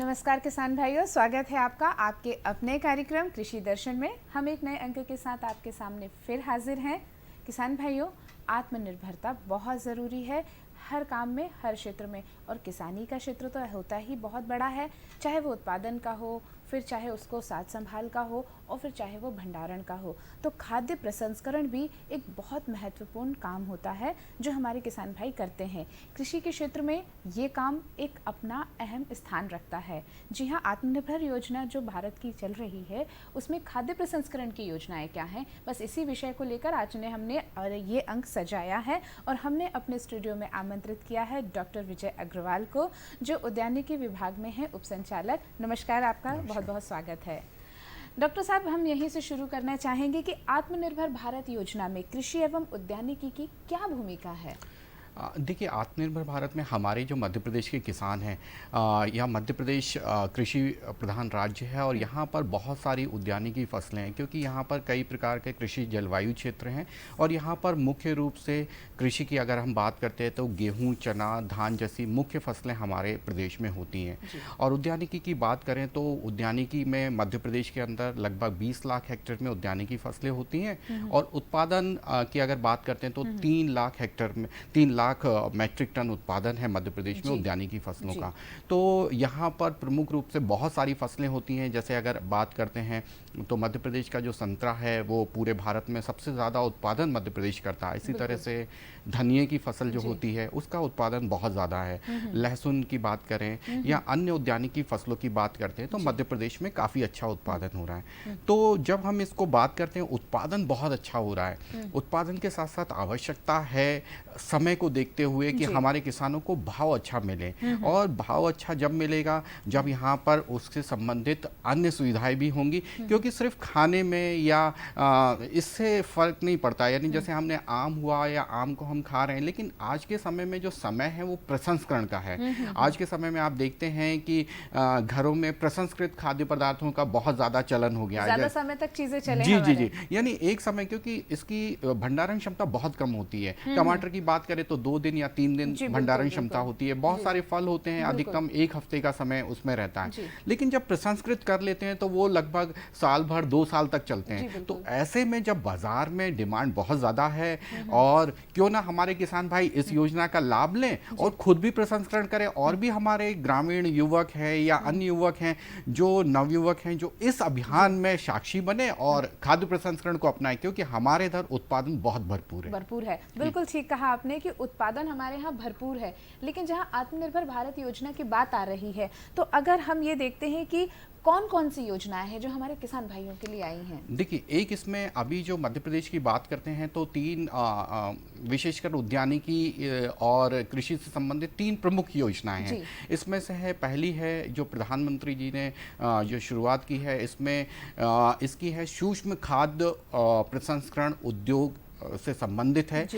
नमस्कार किसान भाइयों, स्वागत है आपका आपके अपने कार्यक्रम कृषि दर्शन में। हम एक नए अंक के साथ आपके सामने फिर हाजिर हैं। किसान भाइयों, आत्मनिर्भरता बहुत ज़रूरी है हर काम में, हर क्षेत्र में। और किसानी का क्षेत्र तो होता ही बहुत बड़ा है, चाहे वो उत्पादन का हो, फिर चाहे उसको साज संभाल का हो, और फिर चाहे वो भंडारण का हो। तो खाद्य प्रसंस्करण भी एक बहुत महत्वपूर्ण काम होता है जो हमारे किसान भाई करते हैं। कृषि के क्षेत्र में ये काम एक अपना अहम स्थान रखता है। जी हाँ, आत्मनिर्भर योजना जो भारत की चल रही है उसमें खाद्य प्रसंस्करण की योजनाएं क्या हैं, बस इसी विषय को लेकर आज हमने ये अंक सजाया है। और हमने अपने स्टूडियो में आमंत्रित किया है डॉक्टर विजय अग्रवाल को, जो उद्यानिकी विभाग में है उप संचालक। नमस्कार, आपका बहुत बहुत स्वागत है। डॉक्टर साहब, हम यहीं से शुरू करना चाहेंगे कि आत्मनिर्भर भारत योजना में कृषि एवं उद्यानिकी की क्या भूमिका है? देखिए, आत्मनिर्भर भारत में हमारे जो मध्य प्रदेश के किसान हैं, या मध्य प्रदेश कृषि प्रधान राज्य है और यहाँ पर बहुत सारी उद्यानिकी फसलें हैं, क्योंकि यहाँ पर कई प्रकार के कृषि जलवायु क्षेत्र हैं। और यहाँ पर मुख्य रूप से कृषि की अगर हम बात करते हैं तो गेहूँ, चना, धान जैसी मुख्य फसलें हमारे प्रदेश में होती हैं। और उद्यानिकी की बात करें तो उद्यानिकी में मध्य प्रदेश के अंदर लगभग 20 लाख हेक्टेयर में उद्यानिकी फसलें होती हैं। और उत्पादन की अगर बात करते हैं तो 3 लाख हेक्टेयर में 3 लाख मैट्रिक टन उत्पादन है मध्य प्रदेश में उद्यानिकी फसलों का। तो यहाँ पर प्रमुख रूप से बहुत सारी फसलें होती हैं। जैसे अगर बात करते हैं तो मध्य प्रदेश का जो संतरा है वो पूरे भारत में सबसे ज़्यादा उत्पादन मध्य प्रदेश करता है। इसी तरह से धनिये की फसल जो होती है उसका उत्पादन बहुत ज़्यादा है। लहसुन की बात करें या अन्य उद्यानिकी फसलों की बात करते हैं तो मध्य प्रदेश में काफ़ी अच्छा उत्पादन हो रहा है। तो जब हम इसको बात करते हैं, उत्पादन बहुत अच्छा हो रहा है। उत्पादन के साथ साथ आवश्यकता है समय को देखते हुए कि हमारे किसानों को भाव अच्छा मिले। और भाव अच्छा जब मिलेगा जब यहाँ पर उससे संबंधित अन्य सुविधाएं भी होंगी, क्योंकि सिर्फ खाने में या इससे फर्क नहीं पड़ता। यानी जैसे हमने आम हुआ या आम को हम खा रहे हैं, लेकिन आज के समय में जो समय है वो प्रसंस्करण का है। आज के समय में आप देखते हैं कि घरों में प्रसंस्कृत खाद्य पदार्थों का बहुत ज़्यादा चलन हो गया है, ज़्यादा समय तक चीज़ें चले। जी जी जी, यानी एक समय, क्योंकि इसकी भंडारण क्षमता बहुत कम होती है। टमाटर की बात करें तो 2 दिन या 3 दिन भंडारण क्षमता होती है। बहुत सारे फल होते हैं, अधिकतम 1 हफ्ते का समय उसमें रहता है। लेकिन जब प्रसंस्कृत कर लेते हैं तो वो लगभग साल भर 2 साल तक चलते हैं। तो ऐसे में जब बाजार में डिमांड बहुत ज़्यादा है, और क्यों ना हमारे किसान भाई इस योजना का लाभ लें और खुद भी प्रसंस्करण करें। और भी हमारे ग्रामीण युवक हैं या अन्य युवक हैं, जो नवयुवक हैं, जो इस अभियान में साक्षी बने और खाद्य प्रसंस्करण को अपनाएं, क्योंकि हमारे इधर उत्पादन बहुत भरपूर है। बिल्कुल ठीक कहा आपने कि उत्पादन हमारे यहाँ भरपूर है। लेकिन जहाँ आत्मनिर्भर भारत योजना की बात आ रही है, तो अगर हम ये देखते हैं कि कौन कौन सी योजनाएं हैं जो हमारे किसान भाइयों के लिए आई हैं? देखिए, एक इसमें अभी जो मध्य प्रदेश की बात करते हैं तो 3 विशेषकर उद्यानिकी और कृषि से संबंधित 3 प्रमुख योजनाएं हैं। इसमें से है, पहली है जो प्रधानमंत्री जी ने जो शुरुआत की है, इसमें इसकी है सूक्ष्म खाद्य प्रसंस्करण उद्योग से संबंधित है।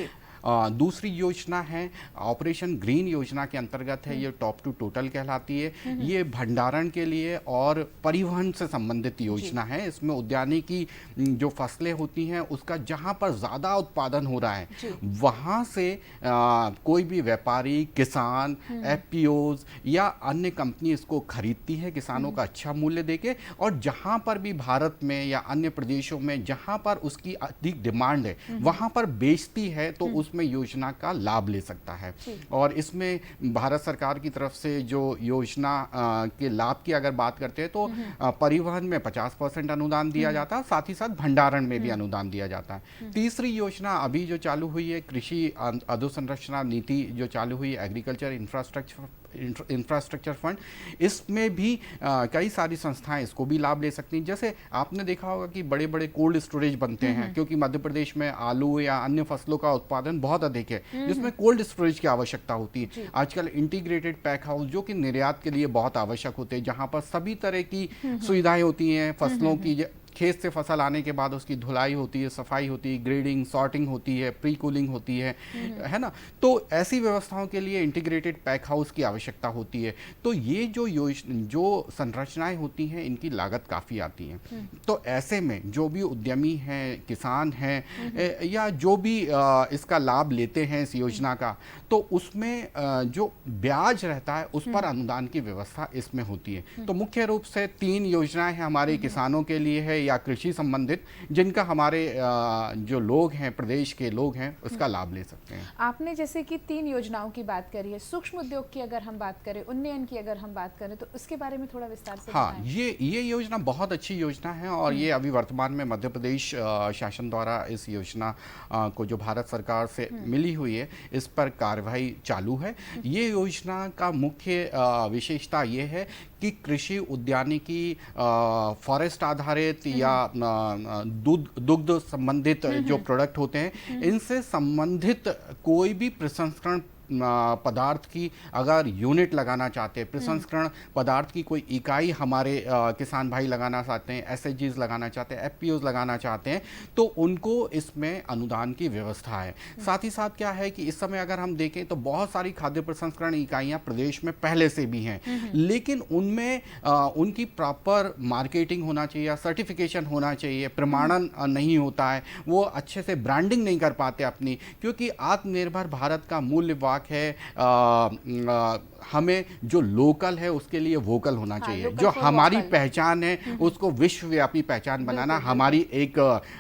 दूसरी योजना है ऑपरेशन ग्रीन योजना के अंतर्गत है, ये टॉप टू टोटल कहलाती है। ये भंडारण के लिए और परिवहन से संबंधित योजना है। इसमें उद्यानिकी जो फसलें होती हैं उसका जहां पर ज़्यादा उत्पादन हो रहा है वहां से कोई भी व्यापारी, किसान, एफपीओज या अन्य कंपनी इसको खरीदती है किसानों का अच्छा मूल्य देके। और जहां पर भी भारत में या अन्य प्रदेशों में जहां पर उसकी अधिक डिमांड है वहां पर बेचती है, तो उस में योजना का लाभ ले सकता है। और इसमें भारत सरकार की तरफ से जो योजना के लाभ की अगर बात करते हैं तो परिवहन में 50% अनुदान दिया जाता है, साथ ही साथ भंडारण में भी अनुदान दिया जाता है। तीसरी योजना अभी जो चालू हुई है, कृषि अधोसंरचना नीति जो चालू हुई है, एग्रीकल्चर इंफ्रास्ट्रक्चर फंड, इसमें भी कई सारी संस्थाएं इसको भी लाभ ले सकती हैं। जैसे आपने देखा होगा कि बड़े बड़े कोल्ड स्टोरेज बनते हैं, क्योंकि मध्य प्रदेश में आलू या अन्य फसलों का उत्पादन बहुत अधिक है, जिसमें कोल्ड स्टोरेज की आवश्यकता होती है। आजकल इंटीग्रेटेड पैक हाउस जो कि निर्यात के लिए बहुत आवश्यक होते हैं, जहां पर सभी तरह की सुविधाएं होती हैं, फसलों की खेत से फसल आने के बाद उसकी धुलाई होती है, सफाई होती है, ग्रेडिंग, सॉर्टिंग होती है, प्री कूलिंग होती है ना। तो ऐसी व्यवस्थाओं के लिए इंटीग्रेटेड पैक हाउस की आवश्यकता होती है। तो ये जो संरचनाएं होती हैं, इनकी लागत काफ़ी आती है। तो ऐसे में जो भी उद्यमी हैं, किसान हैं, या जो भी इसका लाभ लेते हैं इस योजना का, तो उसमें जो ब्याज रहता है उस पर अनुदान की व्यवस्था इसमें होती है। तो मुख्य रूप से 3 योजनाएं हैं हमारे किसानों के लिए है या कृषि संबंधित, जिनका हमारे जो लोग हैं, प्रदेश के लोग हैं, उसका लाभ ले सकते हैं। आपने जैसे कि 3 योजनाओं की बात करी है, सूक्ष्म उद्योग की अगर हम बात करें, उन्नयन की अगर हम बात करें, तो उसके बारे में थोड़ा विस्तार से हाँ, बताएं। ये योजना बहुत अच्छी योजना है और ये अभी वर्तमान में मध्य प्रदेश शासन द्वारा इस योजना को जो भारत सरकार से मिली हुई है, इस पर कार्यवाही चालू है। ये योजना का मुख्य विशेषता ये है कि कृषि उद्यानिकी, फॉरेस्ट आधारित या दुग्ध संबंधित जो प्रोडक्ट होते हैं, इनसे संबंधित कोई भी प्रसंस्करण पदार्थ की अगर यूनिट लगाना चाहते हैं, प्रसंस्करण पदार्थ की कोई इकाई हमारे किसान भाई लगाना चाहते हैं, एसएचजीज लगाना चाहते हैं, एफपीओज लगाना चाहते हैं, तो उनको इसमें अनुदान की व्यवस्था है। साथ ही साथ क्या है कि इस समय अगर हम देखें तो बहुत सारी खाद्य प्रसंस्करण इकाइयां प्रदेश में पहले से भी हैं, लेकिन उनमें उनकी प्रॉपर मार्केटिंग होना चाहिए, सर्टिफिकेशन होना चाहिए, प्रमाणन नहीं होता है, वो अच्छे से ब्रांडिंग नहीं कर पाते अपनी, क्योंकि आत्मनिर्भर भारत का मूल्य वाक्य है हमें जो लोकल है उसके लिए वोकल होना चाहिए। जो हमारी पहचान है उसको विश्वव्यापी पहचान बनाना हमारी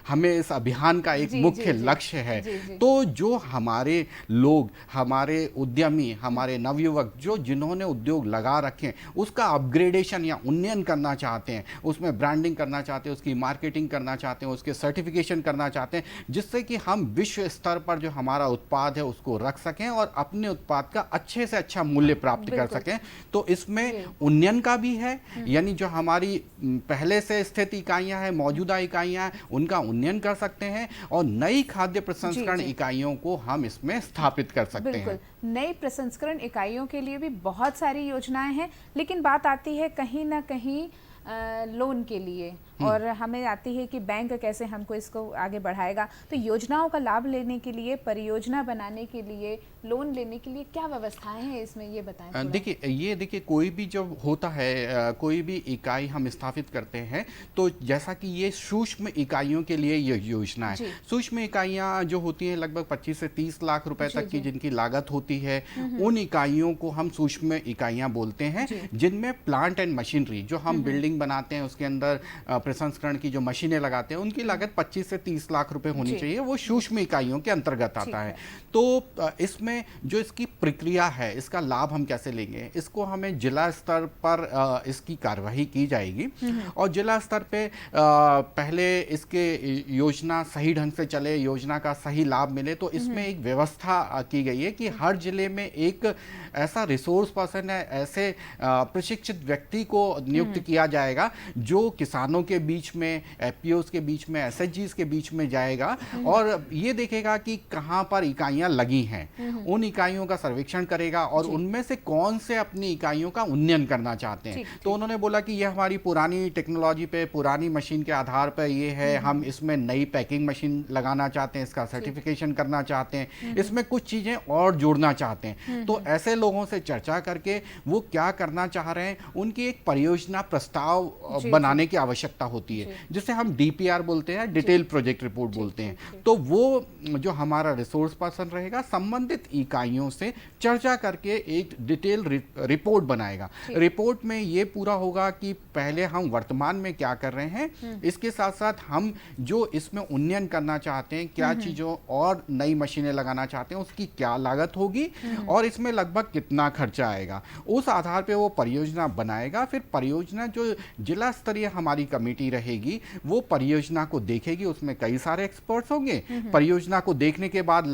हमें इस अभियान का एक मुख्य लक्ष्य है। तो जो हमारे लोग, हमारे उद्यमी, हमारे नवयुवक जिन्होंने उद्योग लगा रखे, उसका अपग्रेडेशन या उन्नयन करना चाहते हैं, उसमें ब्रांडिंग करना चाहते हैं, उसकी मार्केटिंग करना चाहते हैं, उसके सर्टिफिकेशन करना चाहते हैं, जिससे कि हम विश्व स्तर पर जो हमारा उत्पाद है उसको रख सकें और अपने उत्पाद का अच्छे से अच्छा मूल्य प्राप्त कर सकें। तो इसमें उन्नयन का भी है, यानी जो हमारी पहले से स्थित इकाइयां हैं, मौजूदा इकाइयां हैं, उनका उन्नयन कर सकते हैं और नई खाद्य प्रसंस्करण इकाइयों को हम इसमें स्थापित कर सकते हैं। नई प्रसंस्करण इकाइयों के लिए भी बहुत सारी योजनाएं हैं, लेकिन बात आती है कहीं ना कहीं लोन के लिए, और हमें आती है कि बैंक कैसे हमको इसको आगे बढ़ाएगा। तो योजनाओं का लाभ लेने के लिए, परियोजना बनाने के लिए, लोन लेने के लिए क्या व्यवस्थाएं हैं इसमें, ये बताएं। देखिए कोई भी जब होता है, कोई भी इकाई हम स्थापित करते हैं, तो जैसा कि ये सूक्ष्म इकाइयों के लिए ये योजना है। सूक्ष्म इकाइयां जो होती हैं लगभग 25 से 30 लाख रुपए तक की जिनकी लागत होती है, उन इकाइयों को हम सूक्ष्म इकाइयां बोलते हैं, जिनमें प्लांट एंड मशीनरी, जो हम बिल्डिंग बनाते हैं उसके अंदर प्रसंस्करण की जो मशीनें लगाते हैं, उनकी लागत 25 से 30 लाख रुपए होनी चाहिए, वो सूक्ष्म इकाइयों के अंतर्गत आता है। तो इसमें जो इसकी प्रक्रिया है, इसका लाभ हम कैसे लेंगे, इसको हमें जिला स्तर पर इसकी कार्यवाही की जाएगी और जिला स्तर पे पहले इसके योजना सही ढंग से चले, योजना का सही लाभ मिले, तो इसमें एक व्यवस्था की गई है कि हर जिले में एक ऐसा रिसोर्स पर्सन है, ऐसे प्रशिक्षित व्यक्ति को नियुक्त किया जाएगा जो किसानों के बीच में, एफपीओज के बीच में, एसएचजीज के बीच में जाएगा और ये देखेगा कि कहां पर इकाइयां लगी हैं, उन इकाइयों का सर्वेक्षण करेगा और उनमें से कौन से अपनी इकाइयों का उन्नयन करना चाहते हैं। तो उन्होंने बोला कि यह हमारी पुरानी टेक्नोलॉजी पे, पुरानी मशीन के आधार पर ये है, हम इसमें नई पैकिंग मशीन लगाना चाहते हैं, इसका सर्टिफिकेशन करना चाहते हैं, इसमें कुछ चीजें और जोड़ना चाहते हैं। तो ऐसे लोगों से चर्चा करके वो क्या करना चाह रहे हैं, उनकी एक परियोजना प्रस्ताव बनाने की आवश्यकता होती है, जिसे हम डीपीआर बोलते हैं, डिटेल प्रोजेक्ट रिपोर्ट बोलते हैं। तो वो जो हमारा रिसोर्स पर्सन रहेगा, संबंधित इकाइयों से चर्चा करके एक डिटेल रिपोर्ट बनाएगा। रिपोर्ट में ये पूरा होगा कि पहले हम वर्तमान में क्या कर रहे हैं, इसके साथ साथ हम जो इसमें उन्नयन करना चाहते हैं, क्या चीज़ों और नई मशीनें लगाना चाहते हैं, उसकी क्या लागत होगी और इसमें लगभग कितना खर्चा आएगा। उस आधार पे वो परियोजना बनाएगा। फिर परियोजना जो जिला स्तरीय हमारी कमेटी रहेगी, वो परियोजना को देखेगी, उसमें कई सारे एक्सपर्ट्स होंगे। परियोजना को देखने के बाद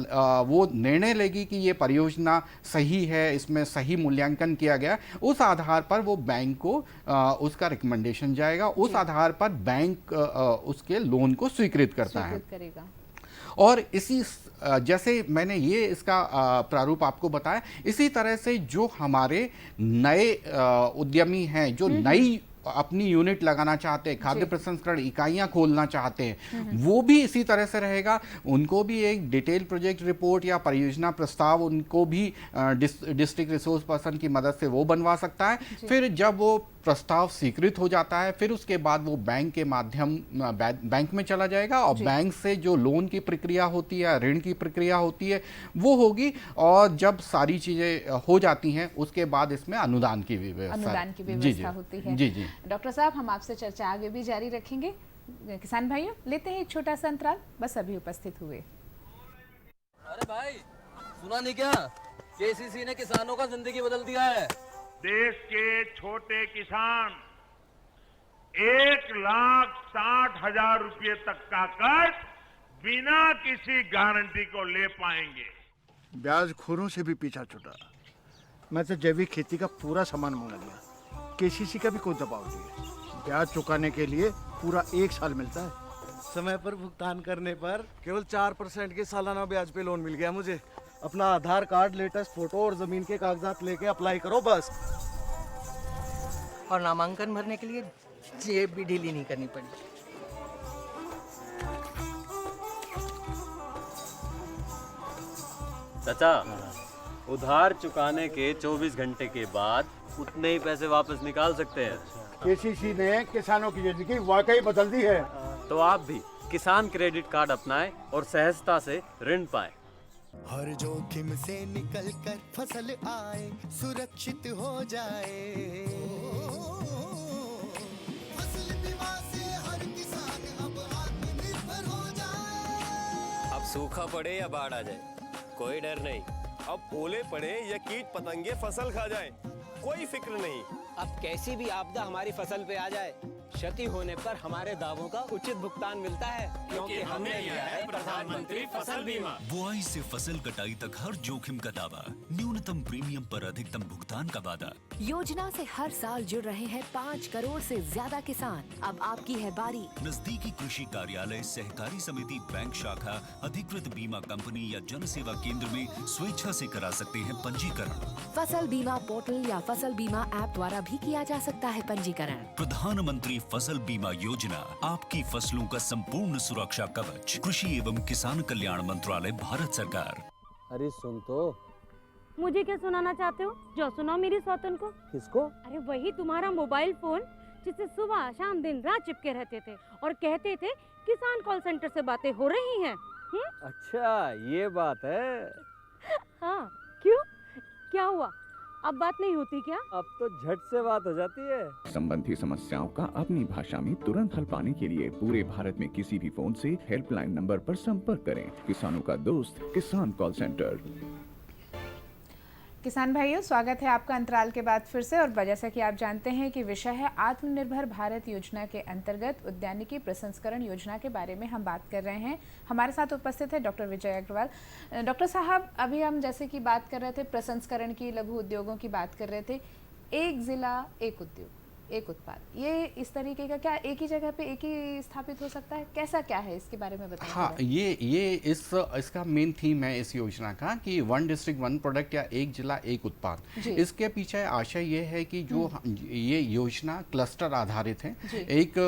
वो निर्णय लेगी कि ये परियोजना सही है, इसमें सही मूल्यांकन किया गया। उस आधार पर वो बैंक को उसका रिकमेंडेशन जाएगा, उस आधार पर बैंक उसके लोन को स्वीकृत करता है। और इसी जैसे मैंने ये इसका प्रारूप आपको बताया, इसी तरह से जो हमारे नए उद्यमी हैं, जो नई अपनी यूनिट लगाना चाहते हैं, खाद्य प्रसंस्करण इकाइयां खोलना चाहते हैं, वो भी इसी तरह से रहेगा। उनको भी एक डिटेल प्रोजेक्ट रिपोर्ट या परियोजना प्रस्ताव उनको भी डिस्ट्रिक्ट रिसोर्स पर्सन की मदद से वो बनवा सकता है। फिर जब वो प्रस्ताव स्वीकृत हो जाता है, फिर उसके बाद वो बैंक के माध्यम बैंक में चला जाएगा और बैंक से जो लोन की प्रक्रिया होती है, ऋण की प्रक्रिया होती है, वो होगी। और जब सारी चीजें हो जाती हैं उसके बाद इसमें अनुदान की व्यवस्था होती है। जी जी डॉक्टर साहब, हम आपसे चर्चा आगे भी जारी रखेंगे। किसान भाइयों, लेते हैं एक छोटा सा अंतराल, बस अभी उपस्थित हुए। अरे भाई, सुना नहीं क्या? केसीसी ने किसानों का जिंदगी बदल दिया है। देश के छोटे किसान 1,60,000 रुपए तक का कर्ज बिना किसी गारंटी को ले पाएंगे। ब्याज खोरों से भी पीछा छुटा। मैं तो जैविक खेती का पूरा सामान मंगा लिया, केसीसी का भी कोई दबाव नहीं है। ब्याज चुकाने के लिए पूरा 1 साल मिलता है। समय पर भुगतान करने पर केवल 4% के सालाना ब्याज पे लोन मिल गया मुझे। अपना आधार कार्ड, लेटेस्ट फोटो और जमीन के कागजात लेके अप्लाई करो बस। और नामांकन भरने के लिए जेब भी ढीली नहीं करनी पड़ी। चाचा, उधार चुकाने के 24 घंटे के बाद उतने ही पैसे वापस निकाल सकते हैं। केसीसी ने किसानों की जिंदगी वाकई बदल दी है। तो आप भी किसान क्रेडिट कार्ड अपनाएं और सहजता से ऋण पाएं। हर जोखिम से निकल कर फसल आए, सुरक्षित हो जाए। फसल बीमा से हर किसान अब आत्मनिर्भर हो जाए। अब सूखा पड़े या बाढ़ आ जाए, कोई डर नहीं। अब ओले पड़े या कीट पतंगे फसल खा जाए, कोई फिक्र नहीं। अब कैसी भी आपदा हमारी फसल पे आ जाए, क्षति होने पर हमारे दावों का उचित भुगतान मिलता है, क्योंकि हमने लिया है प्रधानमंत्री फसल बीमा। बुआई से फसल कटाई तक हर जोखिम का दावा, न्यूनतम प्रीमियम पर अधिकतम भुगतान का वादा। योजना से हर साल जुड़ रहे हैं 5 करोड़ से ज्यादा किसान। अब आपकी है बारी। नजदीकी कृषि कार्यालय, सहकारी समिति, बैंक शाखा, अधिकृत बीमा कंपनी या जन सेवा केंद्र में स्वेच्छा से करा सकते हैं पंजीकरण। फसल बीमा पोर्टल या फसल बीमा ऐप द्वारा भी किया जा सकता है पंजीकरण। प्रधानमंत्री फसल बीमा योजना, आपकी फसलों का संपूर्ण सुरक्षा कवच। कृषि एवं किसान कल्याण मंत्रालय, भारत सरकार। अरे सुन तो। मुझे क्या सुनाना चाहते हो? जो सुनाओ मेरी सौतन को। किसको? अरे वही तुम्हारा मोबाइल फोन, जिससे सुबह शाम दिन रात चिपके रहते थे और कहते थे किसान कॉल सेंटर से बातें हो रही हैं। अच्छा, ये बात है। हाँ, क्यों? क्या हुआ? अब बात नहीं होती क्या? अब तो झट से बात हो जाती है। संबंधी समस्याओं का अपनी भाषा में तुरंत हल पाने के लिए पूरे भारत में किसी भी फोन से हेल्पलाइन नंबर पर संपर्क करें। किसानों का दोस्त, किसान कॉल सेंटर। किसान भाइयों, स्वागत है आपका अंतराल के बाद फिर से। और जैसा कि आप जानते हैं कि विषय है आत्मनिर्भर भारत योजना के अंतर्गत उद्यानिकी प्रसंस्करण योजना के बारे में हम बात कर रहे हैं। हमारे साथ उपस्थित है डॉक्टर विजय अग्रवाल। डॉक्टर साहब, अभी हम जैसे कि बात कर रहे थे प्रसंस्करण की, लघु उद्योगों की बात कर रहे थे। एक जिला एक उद्योग, एक उत्पाद, ये इस तरीके का क्या एक ही जगह पे एक ही स्थापित हो सकता है? कैसा क्या है, इसके बारे में बताइए। हाँ, ये इसका मेन थीम है इस योजना का कि 1 डिस्ट्रिक्ट 1 प्रोडक्ट या एक जिला एक उत्पाद। इसके पीछे आशय ये है कि जो ये योजना क्लस्टर आधारित है। एक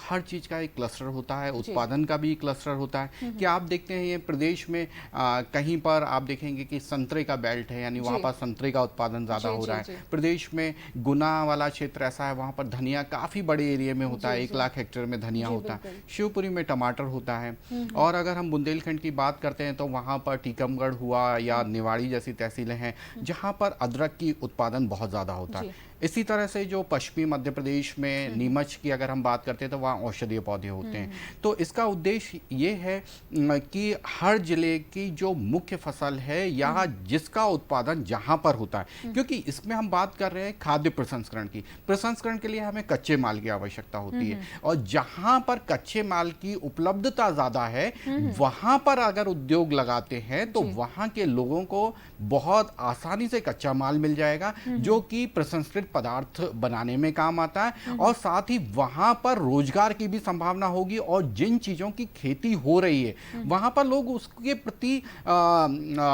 हर चीज का एक क्लस्टर होता है, उत्पादन का भी क्लस्टर होता है। कि आप देखते हैं ये प्रदेश में कहीं पर आप देखेंगे कि संतरे का बेल्ट है, यानी वहाँ पर संतरे का उत्पादन ज्यादा हो रहा है। प्रदेश में गुना वाला क्षेत्र ऐसा है, वहाँ पर धनिया काफी बड़े एरिया में होता है, 1 लाख हेक्टेयर में धनिया होता है। शिवपुरी में टमाटर होता है। और अगर हम बुंदेलखंड की बात करते हैं तो वहाँ पर टीकमगढ़ हुआ या निवाड़ी जैसी तहसीलें हैं जहाँ पर अदरक की उत्पादन बहुत ज़्यादा होता है। इसी तरह से जो पश्चिमी मध्य प्रदेश में नीमच की अगर हम बात करते हैं तो वहाँ औषधीय पौधे होते हैं। तो इसका उद्देश्य ये है कि हर जिले की जो मुख्य फसल है या जिसका उत्पादन जहाँ पर होता है, क्योंकि इसमें हम बात कर रहे हैं खाद्य प्रसंस्करण की। प्रसंस्करण के लिए हमें कच्चे माल की आवश्यकता होती है, और जहाँ पर कच्चे माल की उपलब्धता ज़्यादा है वहाँ पर अगर उद्योग लगाते हैं तो वहाँ के लोगों को बहुत आसानी से कच्चा माल मिल जाएगा जो कि प्रसंस्कृत पदार्थ बनाने में काम आता है और साथ ही वहां पर रोजगार की भी संभावना होगी और जिन चीजों की खेती हो रही है वहां पर लोग उसके प्रति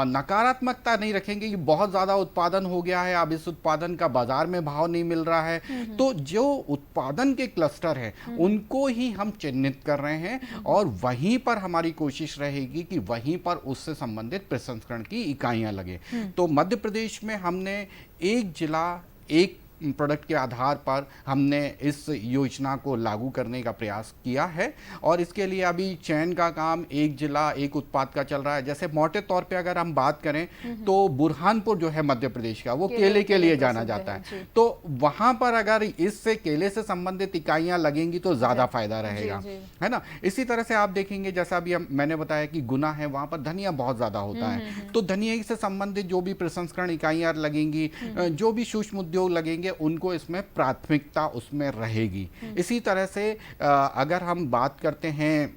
नकारात्मकता नहीं रखेंगे कि बहुत ज्यादा उत्पादन हो गया है, अब इस उत्पादन का बाजार में भाव नहीं मिल रहा है। तो जो उत्पादन के क्लस्टर है उनको ही हम चिन्हित कर रहे हैं और वहीं पर हमारी कोशिश रहेगी कि वहीं पर उससे संबंधित प्रसंस्करण की इकाइयां लगे। तो मध्य प्रदेश में हमने एक जिला एक प्रोडक्ट के आधार पर हमने इस योजना को लागू करने का प्रयास किया है और इसके लिए अभी चयन का काम एक जिला एक उत्पाद का चल रहा है। जैसे मोटे तौर पे अगर हम बात करें तो बुरहानपुर जो है मध्य प्रदेश का वो केले के लिए जाना जाता है, तो वहां पर अगर इससे केले से संबंधित इकाइयां लगेंगी तो ज्यादा फायदा रहेगा, है ना। इसी तरह से आप देखेंगे जैसा अभी मैंने बताया कि गुना है वहां पर धनिया बहुत ज्यादा होता है, तो धनिया से संबंधित जो भी प्रसंस्करण इकाइयां लगेंगी, जो भी सूक्ष्म उद्योग लगेंगे उनको इसमें प्राथमिकता उसमें रहेगी। इसी तरह से अगर हम बात करते हैं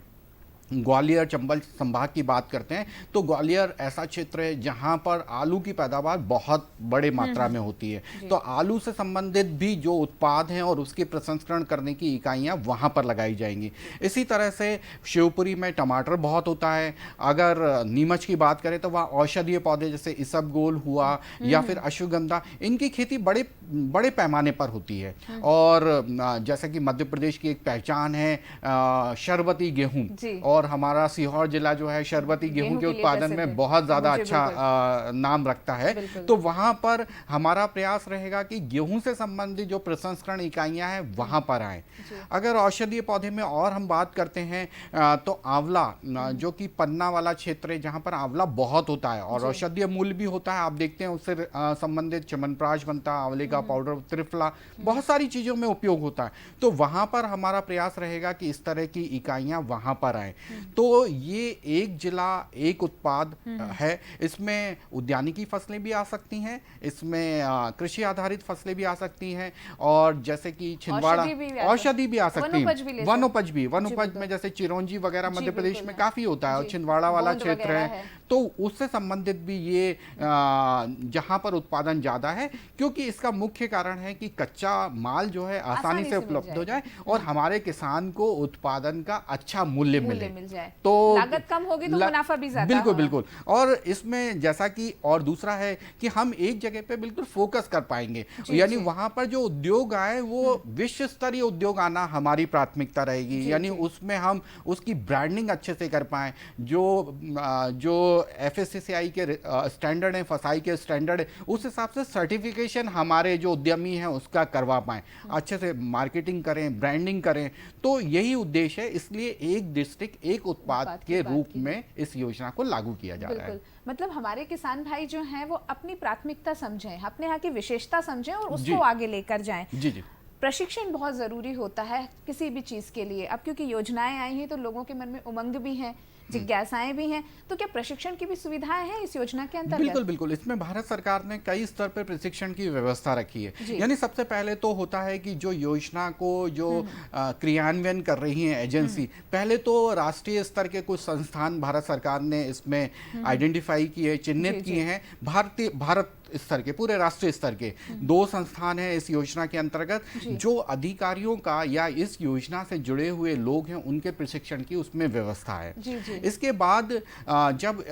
ग्वालियर चंबल संभाग की बात करते हैं तो ग्वालियर ऐसा क्षेत्र है जहां पर आलू की पैदावार बहुत बड़े मात्रा में होती है, तो आलू से संबंधित भी जो उत्पाद हैं और उसके प्रसंस्करण करने की इकाइयां वहां पर लगाई जाएंगी। इसी तरह से शिवपुरी में टमाटर बहुत होता है। अगर नीमच की बात करें तो वहाँ औषधीय पौधे जैसे इसबगोल हुआ या फिर अश्वगंधा, इनकी खेती बड़े पैमाने पर होती है। और जैसा कि मध्य प्रदेश की एक पहचान है शरबती गेहूं, और हमारा सीहोर जिला जो है शरबती गेहूं के उत्पादन में बहुत ज्यादा अच्छा नाम रखता है, तो वहां पर हमारा प्रयास रहेगा कि गेहूं से संबंधित जो प्रसंस्करण इकाइयां हैं वहां पर आए। अगर औषधीय पौधे में और हम बात करते हैं तो आंवला, जो कि पन्ना वाला क्षेत्र है जहां पर आंवला बहुत होता है और औषधीय मूल्य भी होता है, आप देखते हैं उससे संबंधित च्यवनप्राश बनता है, आंवले का पाउडर, त्रिफला, बहुत सारी चीजों में उपयोग होता है। तो वहां पर हमारा प्रयास रहेगा कि इस तरह की इकाइयां वहां पर आए। तो ये एक जिला एक उत्पाद है। इसमें उद्यानिकी फसलें भी आ सकती हैं, इसमें कृषि आधारित फसलें भी आ सकती हैं, और जैसे कि छिंदवाड़ा औषधि भी आ सकती है, वनोपज में जैसे चिरौंजी वगैरह मध्य प्रदेश में काफी होता है और छिंदवाड़ा वाला क्षेत्र है, तो उससे संबंधित भी ये जहां पर उत्पादन ज्यादा है, क्योंकि इसका मुख्य कारण है कि कच्चा माल जो है आसानी से उपलब्ध हो जाए और हमारे किसान को उत्पादन का अच्छा मूल्य मिल जाए, तो लागत कम होगी तो मुनाफा भी ज्यादा बिल्कुल। और इसमें जैसा कि और दूसरा है कि हम एक जगह पे बिल्कुल फोकस कर पाएंगे, यानी वहां पर जो उद्योग आए वो विश्व स्तरीय उद्योग आना हमारी प्राथमिकता रहेगी, यानी उसमें हम उसकी ब्रांडिंग अच्छे से कर पाए, जो FSCCI के स्टैंडर्ड है, फसाई के स्टैंडर्ड है, उस हिसाब से सर्टिफिकेशन हमारे जो उद्यमी हैं उसका करवा पाएं, अच्छे से मार्केटिंग करें, ब्रांडिंग करें। तो यही उद्देश्य है, इसलिए एक डिस्ट्रिक्ट एक उत्पाद के रूप में इस योजना को लागू किया जा रहा है। मतलब हमारे किसान भाई जो हैं वो अपनी प्राथमिकता समझें, अपने यहाँ की विशेषता समझें और उसको आगे लेकर जाएं। जी। प्रशिक्षण बहुत ज़रूरी होता है किसी भी चीज़ के लिए। अब क्योंकि योजनाएं आई हैं तो लोगों के मन में उमंग भी है, जिज्ञासाएं भी हैं, तो क्या प्रशिक्षण की भी सुविधाएं हैं इस योजना के अंतर्गत? बिल्कुल। इसमें भारत सरकार ने कई स्तर पर प्रशिक्षण की व्यवस्था रखी है। यानी सबसे पहले तो होता है कि जो योजना को जो क्रियान्वयन कर रही है एजेंसी, पहले तो राष्ट्रीय स्तर के कुछ संस्थान भारत सरकार ने इसमें आइडेंटिफाई किए, चिन्हित किए हैं। भारत स्तर के, पूरे राष्ट्रीय स्तर के 2 संस्थान हैं इस योजना के अंतर्गत, जो अधिकारियों का या इस योजना से जुड़े हुए लोग हैं उनके प्रशिक्षण की उसमें व्यवस्था है। इसके बाद जब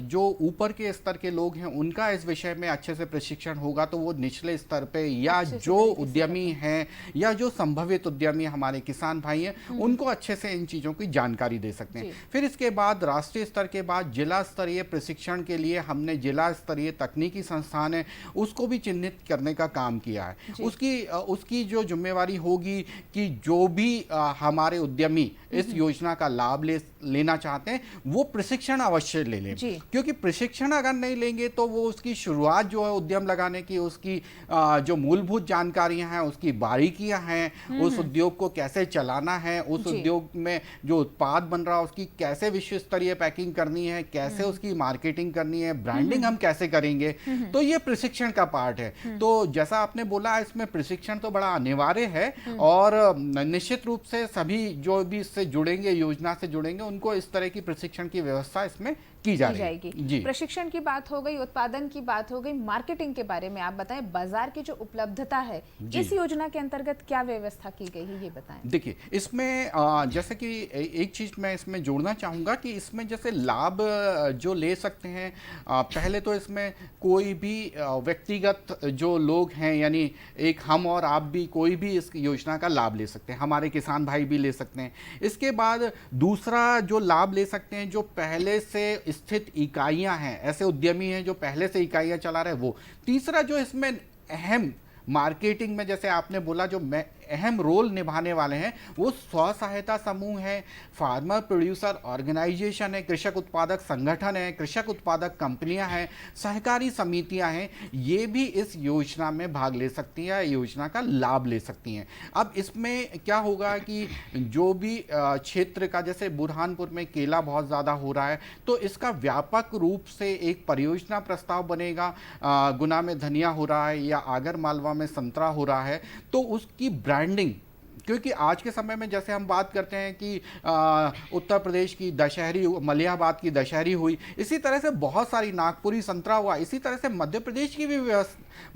जो ऊपर के स्तर के लोग हैं उनका इस विषय में अच्छे से प्रशिक्षण होगा तो वो निचले स्तर पे या जो उद्यमी हैं या जो संभावित उद्यमी हमारे किसान भाई हैं उनको अच्छे से इन चीज़ों की जानकारी दे सकते हैं। फिर इसके बाद राष्ट्रीय स्तर के बाद जिला स्तरीय प्रशिक्षण के लिए हमने जिला स्तरीय तकनीकी संस्थान है उसको भी चिन्हित करने का काम किया है। उसकी जो जिम्मेवारी होगी कि जो भी हमारे उद्यमी इस योजना का लाभ लेना चाहते हैं वो प्रशिक्षण अवश्य ले लें, क्योंकि प्रशिक्षण अगर नहीं लेंगे तो वो उसकी शुरुआत जो है उद्यम लगाने की, उसकी जो मूलभूत जानकारियां हैं, उसकी बारीकियां हैं, उस उद्योग को कैसे चलाना है, उस उद्योग में जो उत्पाद बन रहा है उसकी कैसे विश्व स्तरीय पैकिंग करनी है, कैसे उसकी मार्केटिंग करनी है, ब्रांडिंग हम कैसे करेंगे, तो ये ये प्रशिक्षण का पार्ट है। तो जैसा आपने बोला, इसमें प्रशिक्षण तो बड़ा अनिवार्य है और निश्चित रूप से सभी जो भी इससे जुड़ेंगे, योजना से जुड़ेंगे, उनको इस तरह की प्रशिक्षण की व्यवस्था इसमें की जाएगी। जी, प्रशिक्षण की बात हो गई, उत्पादन की बात हो गई, मार्केटिंग के बारे में आप बताएं, बाजार की जो उपलब्धता है इस योजना के अंतर्गत क्या व्यवस्था की गई है, ये बताएं। देखिए, इसमें जैसे कि एक चीज मैं इसमें जोड़ना चाहूंगा कि इसमें जैसे लाभ जो ले सकते हैं, पहले तो इसमें कोई भी व्यक्तिगत जो लोग हैं, यानी एक हम और आप भी, कोई भी इस योजना का लाभ ले सकते हैं, हमारे किसान भाई भी ले सकते हैं। इसके बाद दूसरा जो लाभ ले सकते हैं, जो पहले से स्थित इकाइयां हैं, ऐसे उद्यमी हैं जो पहले से इकाइयां चला रहे हैं, वो। तीसरा जो इसमें अहम मार्केटिंग में, जैसे आपने बोला, जो अहम रोल निभाने वाले हैं, वो स्व सहायता समूह है, फार्मर प्रोड्यूसर ऑर्गेनाइजेशन है, कृषक उत्पादक संगठन है, कृषक उत्पादक कंपनियां हैं, सहकारी समितियां हैं, ये भी इस योजना में भाग ले सकती हैं, योजना का लाभ ले सकती हैं। अब इसमें क्या होगा कि जो भी क्षेत्र का, जैसे बुरहानपुर में केला बहुत ज़्यादा हो रहा है, तो इसका व्यापक रूप से एक परियोजना प्रस्ताव बनेगा। गुना में धनिया हो रहा है या आगर मालवा में संतरा हो रहा है, तो उसकी ब्रांडिंग, क्योंकि आज के समय में जैसे हम बात करते हैं कि उत्तर प्रदेश की दशहरी, मलियाबाद की दशहरी हुई, इसी तरह से बहुत सारी, नागपुरी संतरा हुआ, इसी तरह से मध्य प्रदेश की भी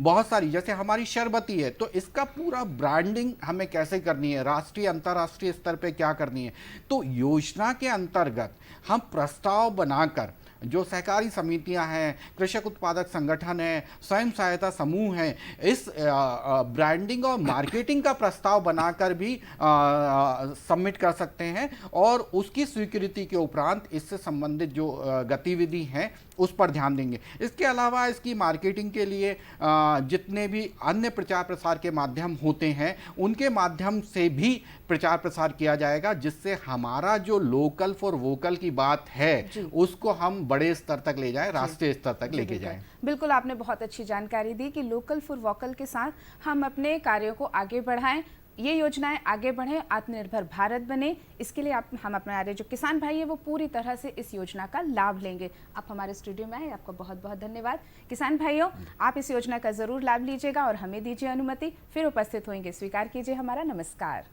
बहुत सारी, जैसे हमारी शरबती है, तो इसका पूरा ब्रांडिंग हमें कैसे करनी है, राष्ट्रीय अंतर्राष्ट्रीय स्तर पे क्या करनी है। तो योजना के अंतर्गत हम प्रस्ताव बनाकर, जो सहकारी समितियां हैं, कृषक उत्पादक संगठन है, स्वयं सहायता समूह हैं, इस ब्रांडिंग और मार्केटिंग का प्रस्ताव बनाकर भी सबमिट कर सकते हैं और उसकी स्वीकृति के उपरांत इससे संबंधित जो गतिविधि हैं उस पर ध्यान देंगे। इसके अलावा इसकी मार्केटिंग के लिए जितने भी अन्य प्रचार प्रसार के माध्यम होते हैं, उनके माध्यम से भी प्रचार प्रसार किया जाएगा, जिससे हमारा जो लोकल फॉर वोकल की बात है उसको हम बड़े स्तर तक ले जाएं, राष्ट्रीय स्तर तक लेके जाएं। बिल्कुल, आपने बहुत अच्छी जानकारी दी कि लोकल फॉर वोकल के साथ हम अपने कार्यों को आगे बढ़ाएं, ये योजनाएं आगे बढ़े, आत्मनिर्भर भारत बने। इसके लिए हम अपने जो किसान भाई है वो पूरी तरह से इस योजना का लाभ लेंगे। आप हमारे स्टूडियो में आए, आपका बहुत बहुत धन्यवाद। किसान भाइयों, आप इस योजना का जरूर लाभ लीजिएगा और हमें दीजिए अनुमति, फिर उपस्थित होंगे। स्वीकार कीजिए हमारा नमस्कार।